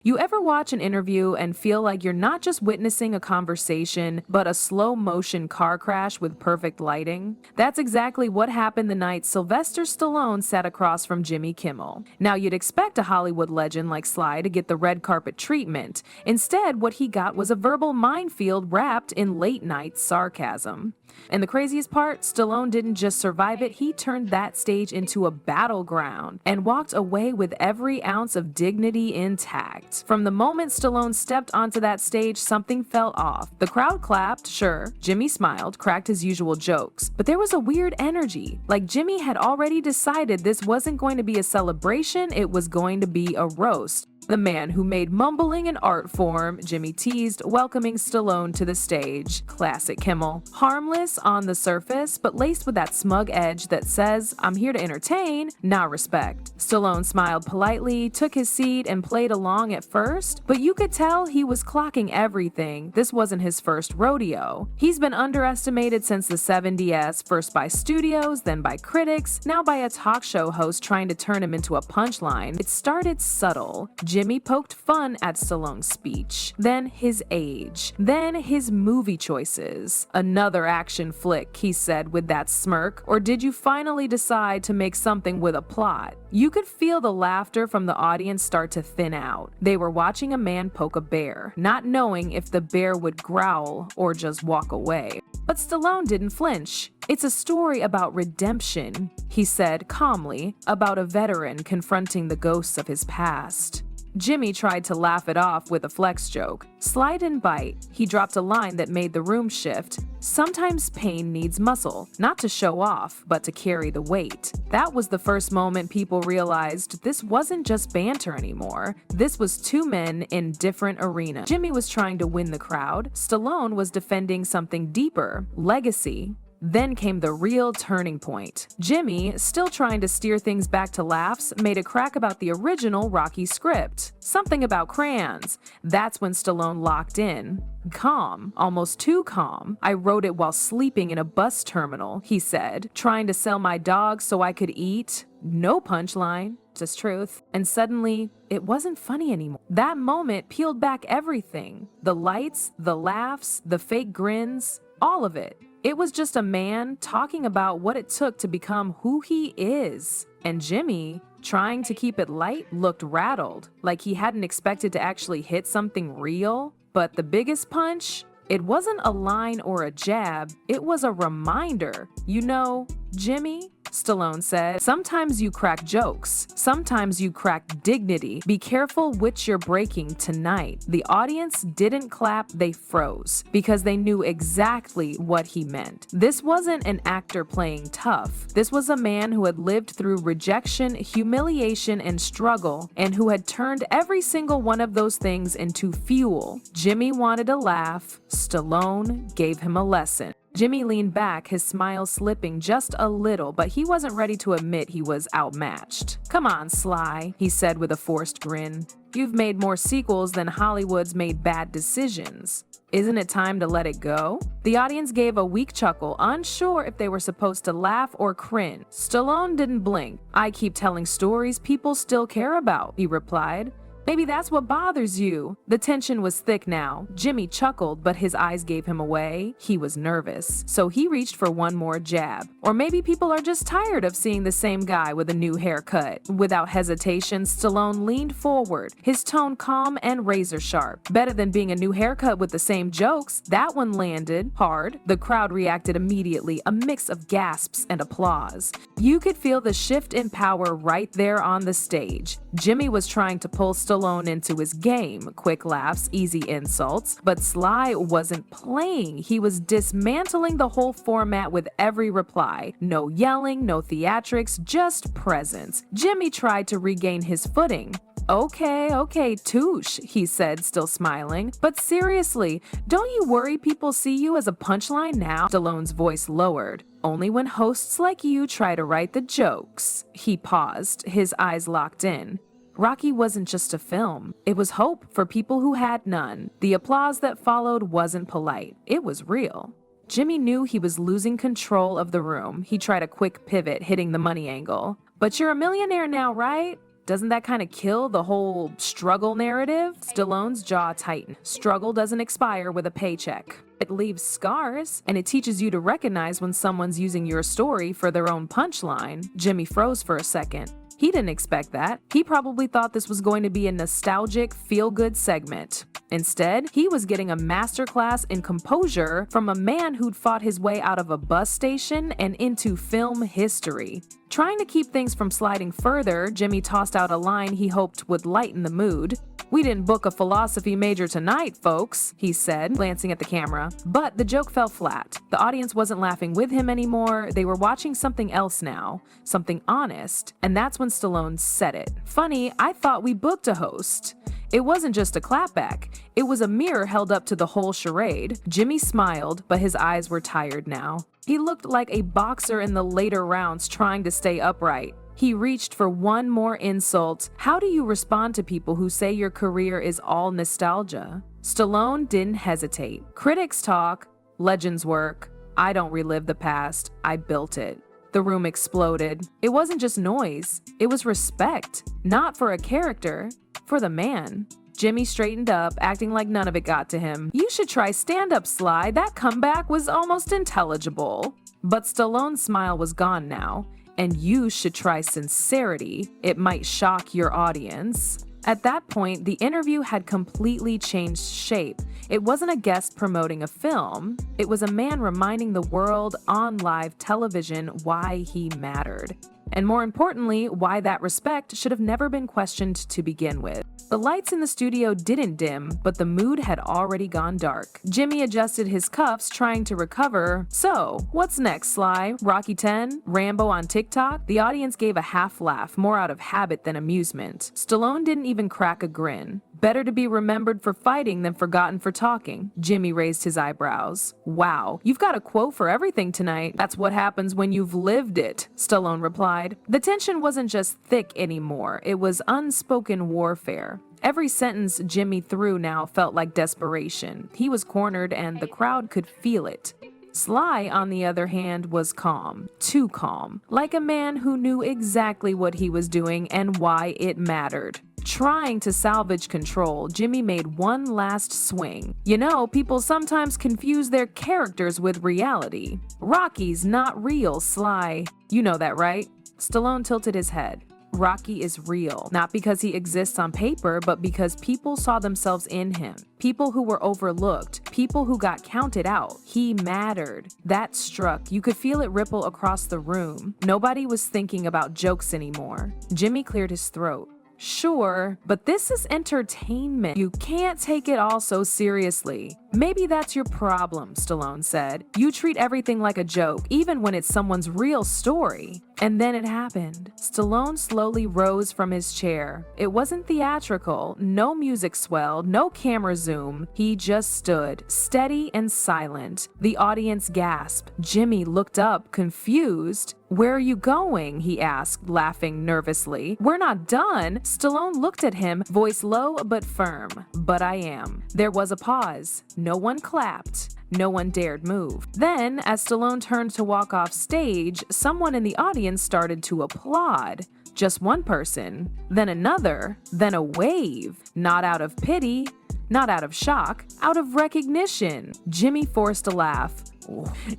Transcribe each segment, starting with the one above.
You ever watch an interview and feel like you're not just witnessing a conversation, but a slow motion car crash with perfect lighting? That's exactly what happened the night Sylvester Stallone sat across from Jimmy Kimmel. Now, you'd expect a Hollywood legend like Sly to get the red carpet treatment. Instead, what he got was a verbal minefield wrapped in late night sarcasm. And the craziest part, Stallone didn't just survive it, he turned that stage into a battleground and walked away with every ounce of dignity intact. From the moment Stallone stepped onto that stage, something fell off. The crowd clapped, sure, Jimmy smiled, cracked his usual jokes, but there was a weird energy, like Jimmy had already decided this wasn't going to be a celebration, it was going to be a roast. The man who made mumbling an art form, Jimmy teased, welcoming Stallone to the stage. Classic Kimmel. Harmless on the surface, but laced with that smug edge that says, I'm here to entertain, not respect. Stallone smiled politely, took his seat, and played along at first, but you could tell he was clocking everything. This wasn't his first rodeo. He's been underestimated since the 70s, first by studios, then by critics, now by a talk show host trying to turn him into a punchline. It started subtle. Jimmy poked fun at Stallone's speech, then his age, then his movie choices. Another action flick, he said with that smirk, or did you finally decide to make something with a plot? You could feel the laughter from the audience start to thin out. They were watching a man poke a bear, not knowing if the bear would growl or just walk away. But Stallone didn't flinch. It's a story about redemption, he said calmly, about a veteran confronting the ghosts of his past. Jimmy tried to laugh it off with a flex joke. Slide and bite, he dropped a line that made the room shift. Sometimes pain needs muscle, not to show off, but to carry the weight. That was the first moment people realized this wasn't just banter anymore. This was two men in different arenas. Jimmy was trying to win the crowd. Stallone was defending something deeper, legacy. Then came the real turning point. Jimmy, still trying to steer things back to laughs, made a crack about the original Rocky script. Something about crayons. That's when Stallone locked in. Calm, almost too calm. I wrote it while sleeping in a bus terminal, he said, trying to sell my dog so I could eat. No punchline, just truth. And suddenly, it wasn't funny anymore. That moment peeled back everything. The lights, the laughs, the fake grins, all of it. It was just a man talking about what it took to become who he is. And Jimmy, trying to keep it light, looked rattled, like he hadn't expected to actually hit something real. But the biggest punch? It wasn't a line or a jab, it was a reminder. You know, Jimmy, Stallone said, sometimes you crack jokes, sometimes you crack dignity. Be careful which you're breaking tonight. The audience didn't clap, they froze, because they knew exactly what he meant. This wasn't an actor playing tough. This was a man who had lived through rejection, humiliation, and struggle, and who had turned every single one of those things into fuel. Jimmy wanted a laugh, Stallone gave him a lesson. Jimmy leaned back, his smile slipping just a little, but he wasn't ready to admit he was outmatched. Come on, Sly, he said with a forced grin. You've made more sequels than Hollywood's made bad decisions. Isn't it time to let it go? The audience gave a weak chuckle, unsure if they were supposed to laugh or cringe. Stallone didn't blink. I keep telling stories people still care about, he replied. Maybe that's what bothers you. The tension was thick now. Jimmy chuckled, but his eyes gave him away. He was nervous, so he reached for one more jab. Or maybe people are just tired of seeing the same guy with a new haircut. Without hesitation, Stallone leaned forward, his tone calm and razor sharp. Better than being a new haircut with the same jokes. That one landed hard. The crowd reacted immediately, a mix of gasps and applause. You could feel the shift in power right there on the stage. Jimmy was trying to pull Stallone into his game, quick laughs, easy insults, but Sly wasn't playing. He was dismantling the whole format with every reply. No yelling, no theatrics, just presence. Jimmy tried to regain his footing. Okay, touche, he said, still smiling. But seriously, don't you worry people see you as a punchline now? Stallone's voice lowered. Only when hosts like you try to write the jokes. He paused, his eyes locked in. Rocky wasn't just a film. It was hope for people who had none. The applause that followed wasn't polite. It was real. Jimmy knew he was losing control of the room. He tried a quick pivot, hitting the money angle. But you're a millionaire now, right? Doesn't that kind of kill the whole struggle narrative? Stallone's jaw tightened. Struggle doesn't expire with a paycheck. It leaves scars, and it teaches you to recognize when someone's using your story for their own punchline. Jimmy froze for a second. He didn't expect that. He probably thought this was going to be a nostalgic, feel-good segment. Instead, he was getting a masterclass in composure from a man who'd fought his way out of a bus station and into film history. Trying to keep things from sliding further, Jimmy tossed out a line he hoped would lighten the mood. "We didn't book a philosophy major tonight, folks," he said, glancing at the camera. But the joke fell flat. The audience wasn't laughing with him anymore. They were watching something else now, something honest. And that's when Stallone said it. "Funny, I thought we booked a host." It wasn't just a clapback. It was a mirror held up to the whole charade. Jimmy smiled, but his eyes were tired now. He looked like a boxer in the later rounds trying to stay upright. He reached for one more insult. How do you respond to people who say your career is all nostalgia? Stallone didn't hesitate. Critics talk, legends work. I don't relive the past, I built it. The room exploded. It wasn't just noise, it was respect. Not for a character, for the man. Jimmy straightened up, acting like none of it got to him. "You should try stand-up, Sly. That comeback was almost intelligible." But Stallone's smile was gone now. "And you should try sincerity. It might shock your audience." At that point, the interview had completely changed shape. It wasn't a guest promoting a film. It was a man reminding the world on live television why he mattered. And more importantly, why that respect should have never been questioned to begin with. The lights in the studio didn't dim, but the mood had already gone dark. Jimmy adjusted his cuffs, trying to recover. "So, what's next, Sly? Rocky 10? Rambo on TikTok?" The audience gave a half laugh, more out of habit than amusement. Stallone didn't even crack a grin. "Better to be remembered for fighting than forgotten for talking." Jimmy raised his eyebrows. "Wow, you've got a quote for everything tonight." "That's what happens when you've lived it," Stallone replied. The tension wasn't just thick anymore, it was unspoken warfare. Every sentence Jimmy threw now felt like desperation. He was cornered and the crowd could feel it. Sly, on the other hand, was calm. Too calm. Like a man who knew exactly what he was doing and why it mattered. Trying to salvage control, Jimmy made one last swing. "You know, people sometimes confuse their characters with reality. Rocky's not real, Sly. You know that, right?" Stallone tilted his head. "Rocky is real, not because he exists on paper, but because people saw themselves in him. People who were overlooked, people who got counted out. He mattered." That struck. You could feel it ripple across the room. Nobody was thinking about jokes anymore. Jimmy cleared his throat. "Sure, but this is entertainment. You can't take it all so seriously." "Maybe that's your problem," Stallone said. "You treat everything like a joke, even when it's someone's real story." And then it happened. Stallone slowly rose from his chair. It wasn't theatrical, no music swelled, no camera zoom. He just stood, steady and silent. The audience gasped. Jimmy looked up, confused. "Where are you going?" he asked, laughing nervously. "We're not done." Stallone looked at him, voice low but firm. "But I am." There was a pause. No one clapped. No one dared move. Then, as Stallone turned to walk off stage, someone in the audience started to applaud. Just one person, then another, then a wave. Not out of pity, not out of shock, out of recognition. Jimmy forced a laugh.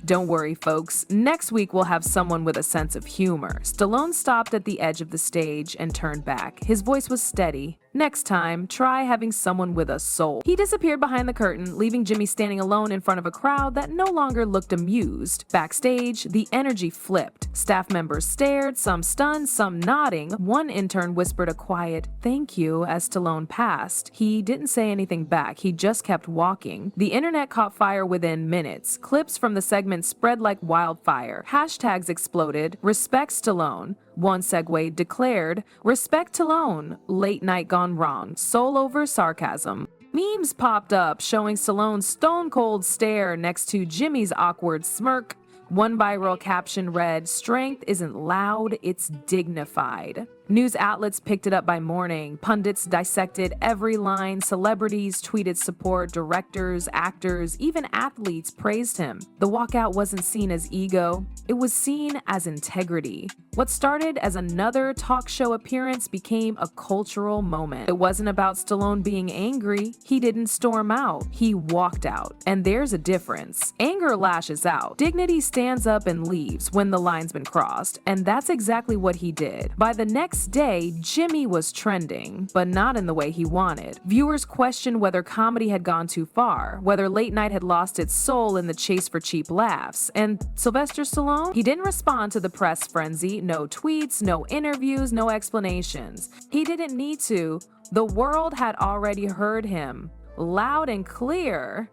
"Don't worry, folks. Next week we'll have someone with a sense of humor." Stallone stopped at the edge of the stage and turned back. His voice was steady. "Next time, try having someone with a soul." He disappeared behind the curtain, leaving Jimmy standing alone in front of a crowd that no longer looked amused. Backstage, the energy flipped. Staff members stared, some stunned, some nodding. One intern whispered a quiet, "Thank you," as Stallone passed. He didn't say anything back, he just kept walking. The internet caught fire within minutes. Clips from the segment spread like wildfire. Hashtags exploded. "Respect Stallone." One segue declared, "Respect Stallone. Late night gone wrong. Soul over sarcasm." Memes popped up showing Stallone's stone-cold stare next to Jimmy's awkward smirk. One viral caption read, "Strength isn't loud, it's dignified." News outlets picked it up by morning. Pundits dissected every line. Celebrities tweeted support. Directors, actors, even athletes praised him. The walkout wasn't seen as ego. It was seen as integrity. What started as another talk show appearance became a cultural moment. It wasn't about Stallone being angry. He didn't storm out. He walked out. And there's a difference. Anger lashes out. Dignity stands up and leaves when the line's been crossed. And that's exactly what he did. By the next day, Jimmy was trending, but not in the way he wanted. Viewers questioned whether comedy had gone too far, whether late night had lost its soul in the chase for cheap laughs. And Sylvester Stallone? He didn't respond to the press frenzy. No tweets, no interviews, no explanations. He didn't need to. The world had already heard him, loud and clear.